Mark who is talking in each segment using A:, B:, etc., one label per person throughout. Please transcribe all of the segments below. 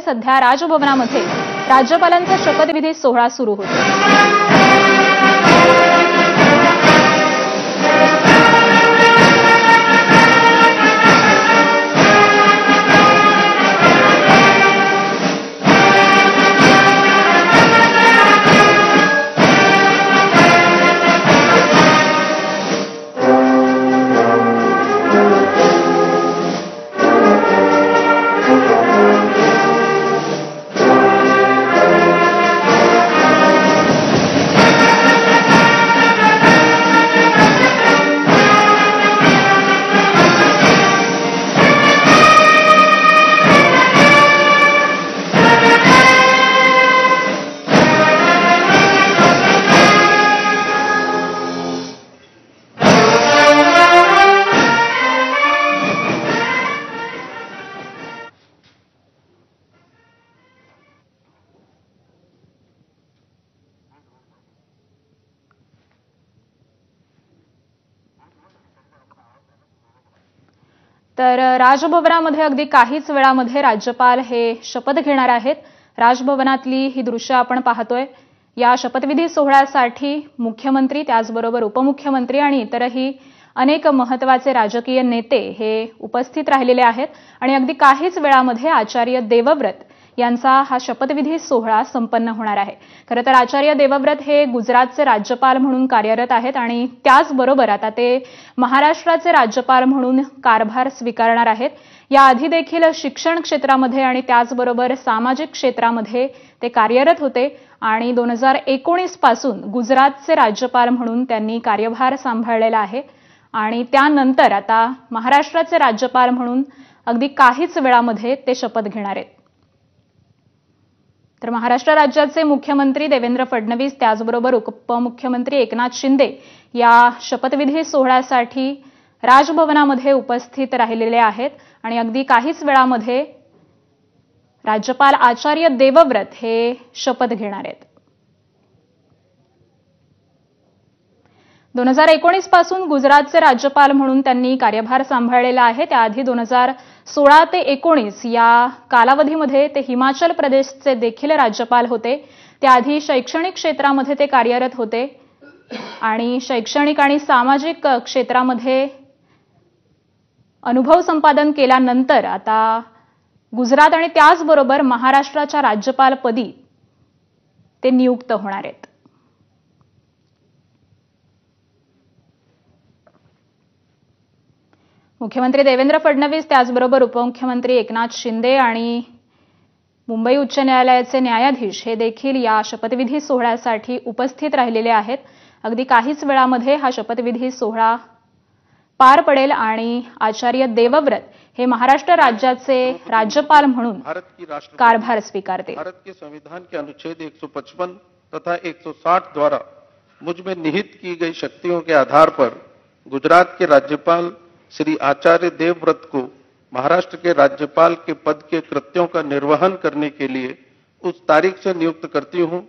A: सध्या राजभवनामध्ये राज्यपालांचा शपथविधी सोहळा सुरू होतो। तर राजभवनामध्ये अगदी काहीच वेळामध्ये राज्यपाल हे शपथ घेणार आहेत। राजभवनातली ही दृश्य आपण पाहतोय। या शपथविधी सोहळ्यासाठी मुख्यमंत्री, त्याचबरोबर उपमुख्यमंत्री आणि इतरही अनेक महत्त्वाचे राजकीय नेते हे उपस्थित राहिलेले आहेत आणि अगदी काहीच वेळामध्ये आचार्य देवव्रत यांचा हा शपथविधी सोहळा संपन्न होणार आहे। खरं तर आचार्य देवव्रत हे गुजरातचे राज्यपाल म्हणून कार्यरत आहेत आणि त्याचबरोबर आता ते महाराष्ट्राचे राज्यपाल म्हणून कारभार स्वीकारणार आहेत। याआधी देखील शिक्षण क्षेत्रामध्ये आणि त्याचबरोबर सामाजिक क्षेत्रामध्ये ते कार्यरत होते आणि 2019 पासून गुजरातचे राज्यपाल म्हणून त्यांनी कार्यभार सांभाळलेला आहे आणि त्यानंतर आता महाराष्ट्राचे राज्यपाल म्हणून अगदी काहीच वेळामध्ये ते शपथ घेणार आहेत। तर महाराष्ट्र राज्याचे मुख्यमंत्री देवेंद्र फडणवीस, त्याचबरोबर उपमुख्यमंत्री एकनाथ शिंदे या शपथविधी सोहळ्यासाठी राजभवनामध्ये उपस्थित राहिलेले आहेत आणि अगदी काहीच वेळामध्ये राज्यपाल आचार्य देवव्रत हे शपथ घेणार आहेत। 2019 पासून गुजरातचे राज्यपाल म्हणून त्यांनी कार्यभार सांभाळलेला आहे। त्याआधी 2016 ते 19 या कालावधीमध्ये ते हिमाचल प्रदेशचे देखील राज्यपाल होते। त्याआधी शैक्षणिक क्षेत्रामध्ये ते कार्यरत होते आणि शैक्षणिक आणि सामाजिक क्षेत्रामध्ये अनुभव संपादन केल्यानंतर आता गुजरात आणि त्याचबरोबर महाराष्ट्राच्या राज्यपालपदी ते नियुक्त होणार आहेत। मुख्यमंत्री देवेंद्र फडणवीस, त्याचबरोबर उपमुख्यमंत्री एकनाथ शिंदे आणि मुंबई उच्च न्यायालयाचे न्यायाधीश हे देखील या शपथविधी सोहळ्यासाठी उपस्थित राहिलेले आहेत। अगदी काहीच वेळामध्ये हा शपथविधी सोहळा पार पडेल आणि आचार्य देवव्रत हे महाराष्ट्र राज्याचे राज्यपाल म्हणून कारभार स्वीकारते।
B: भारत के संविधान के अनुच्छेद 155 तथा 160 द्वारा मुझ में निहित की गई शक्तियों के आधार पर गुजरात के राज्यपाल श्री आचार्य देवव्रत को महाराष्ट्र के राज्यपाल के पद के कृत्यों का निर्वहन करने के लिए उस तारीख से नियुक्त करती हूं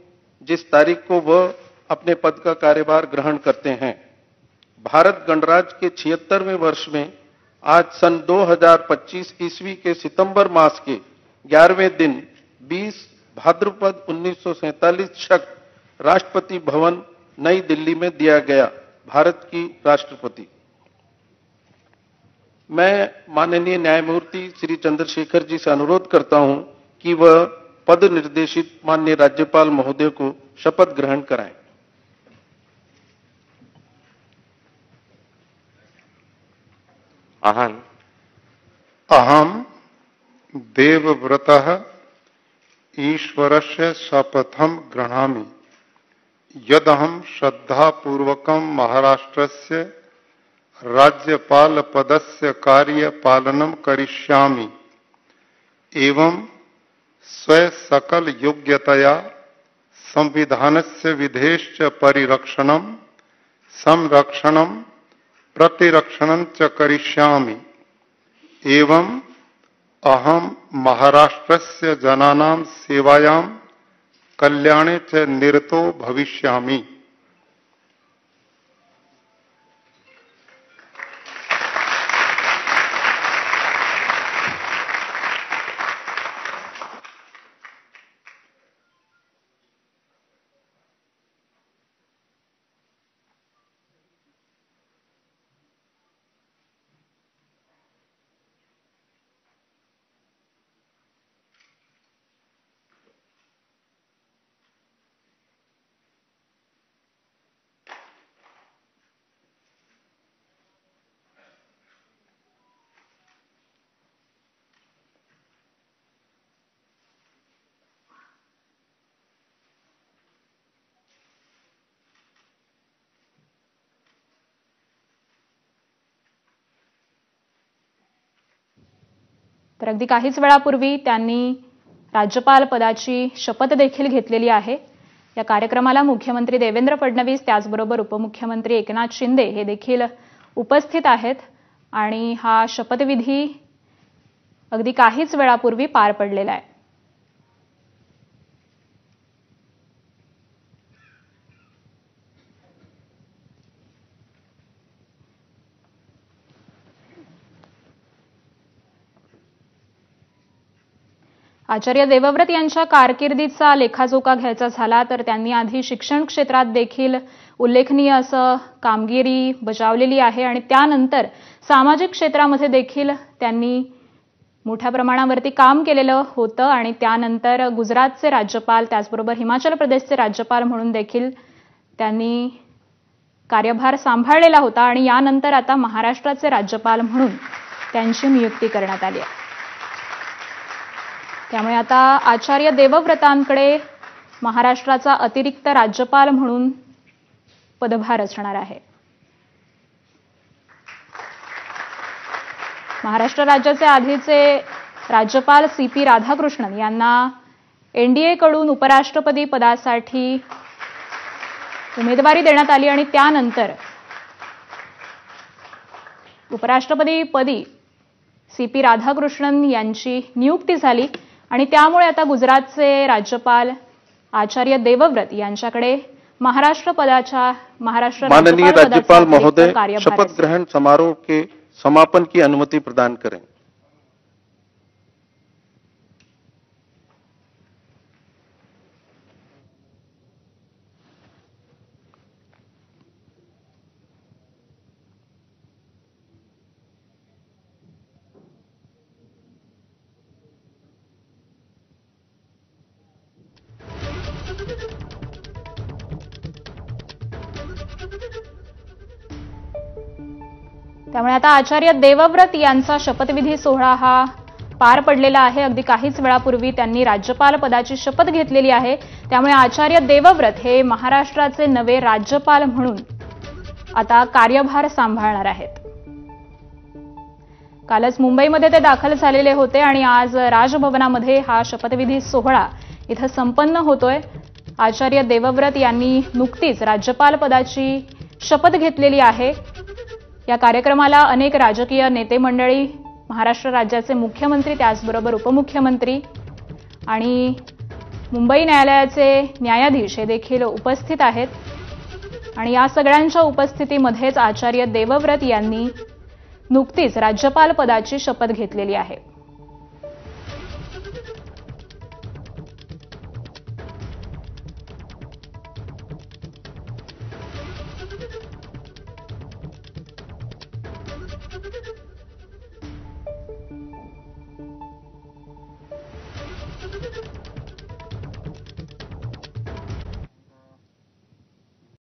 B: जिस तारीख को वह अपने पद का कार्यभार ग्रहण करते हैं। भारत गणराज्य के 76वें वर्ष में आज सन 2025 ईस्वी के सितंबर मास के 11वें दिन 20 भाद्रपद 1947 शक राष्ट्रपति भवन नई दिल्ली में दिया गया। भारत की राष्ट्रपति। मैं माननीय न्यायमूर्ति श्री चंद्रशेखर जी से अनुरोध करता हूं कि वह पद निर्देशित माननीय राज्यपाल महोदय को शपथ ग्रहण कराएं।
C: अहम देवव्रतः ईश्वरस्य शपथं गृह्णामि यदहं श्रद्धापूर्वकं महाराष्ट्रस्य राज्यपाल पदस्य कार्यपालनं करिष्यामि एवं स्वसकल योग्यतया संविधानस्य विधेश्च परिरक्षणं संरक्षणं प्रतिरक्षणं च करिष्यामि एवं अहम महाराष्ट्रस्य जनानां सेवायां कल्याणे च निरतो भविष्यामि।
A: तर अगदी काहीच वेळापूर्वी त्यांनी राज्यपाल पदाची शपथ देखील घेतलेली आहे। या कार्यक्रमाला मुख्यमंत्री देवेंद्र फडणवीस त्याचबरोबर उपमुख्यमंत्री एकनाथ शिंदे हे देखील उपस्थित आहेत आणि हा शपथविधी अगदी काहीच वेळापूर्वी पार पडलेला आहे। आचार्य देवव्रत यांच्या कारकिर्दीचा लेखाजोखा घ्यायचा झाला तर त्यांनी आधी शिक्षण क्षेत्रात देखील उल्लेखनीय असं कामगिरी बजावलेली आहे आणि त्यानंतर सामाजिक क्षेत्रामध्ये देखील त्यांनी मोठ्या प्रमाणावरती काम केलेलं होतं आणि त्यानंतर गुजरातचे राज्यपाल त्याचबरोबर हिमाचल प्रदेशचे राज्यपाल म्हणून देखील त्यांनी कार्यभार सांभाळलेला होता आणि यानंतर आता महाराष्ट्राचे राज्यपाल म्हणून त्यांची नियुक्ती करण्यात आली आहे। त्यामुळे आता आचार्य देवव्रतांकडे महाराष्ट्राचा अतिरिक्त राज्यपाल म्हणून पदभार असणार आहे। महाराष्ट्र राज्याचे आधीचे राज्यपाल CP राधाकृष्णन यांना NDA कडून उपराष्ट्रपती पदासाठी उमेदवारी देण्यात आली आणि त्यानंतर उपराष्ट्रपतीपदी CP राधाकृष्णन यांची नियुक्ती झाली आणि त्यामुळे आता गुजरातचे राज्यपाल आचार्य देवव्रत यांच्याकडे महाराष्ट्र
B: माननीय राज्यपाल महोदय शपथ ग्रहण समारोह के समापन की अनुमति प्रदान करें।
A: त्यामुळे आता आचार्य देवव्रत यांचा शपथविधी सोहळा हा पार पडलेला आहे। अगदी काहीच वेळापूर्वी त्यांनी राज्यपाल पदाची शपथ घेतलेली आहे। त्यामुळे आचार्य देवव्रत हे महाराष्ट्राचे नवे राज्यपाल म्हणून आता कार्यभार सांभाळणार आहेत। कालच मुंबईमध्ये ते दाखल झालेले होते आणि आज राजभवनामध्ये हा शपथविधी सोहळा इथं संपन्न होतोय। आचार्य देवव्रत यांनी नुकतीच राज्यपाल पदाची शपथ घेतलेली आहे। या कार्यक्रमाला अनेक राजकीय नेते मंडळी, महाराष्ट्र राज्याचे मुख्यमंत्री त्याचबरोबर उपमुख्यमंत्री आणि मुंबई न्यायालयाचे न्यायाधीश हे देखील उपस्थित आहेत आणि या सगळ्यांच्या उपस्थितीमध्येच आचार्य देवव्रत यांनी नुकतीच राज्यपाल पदाची शपथ घेतलेली आहे।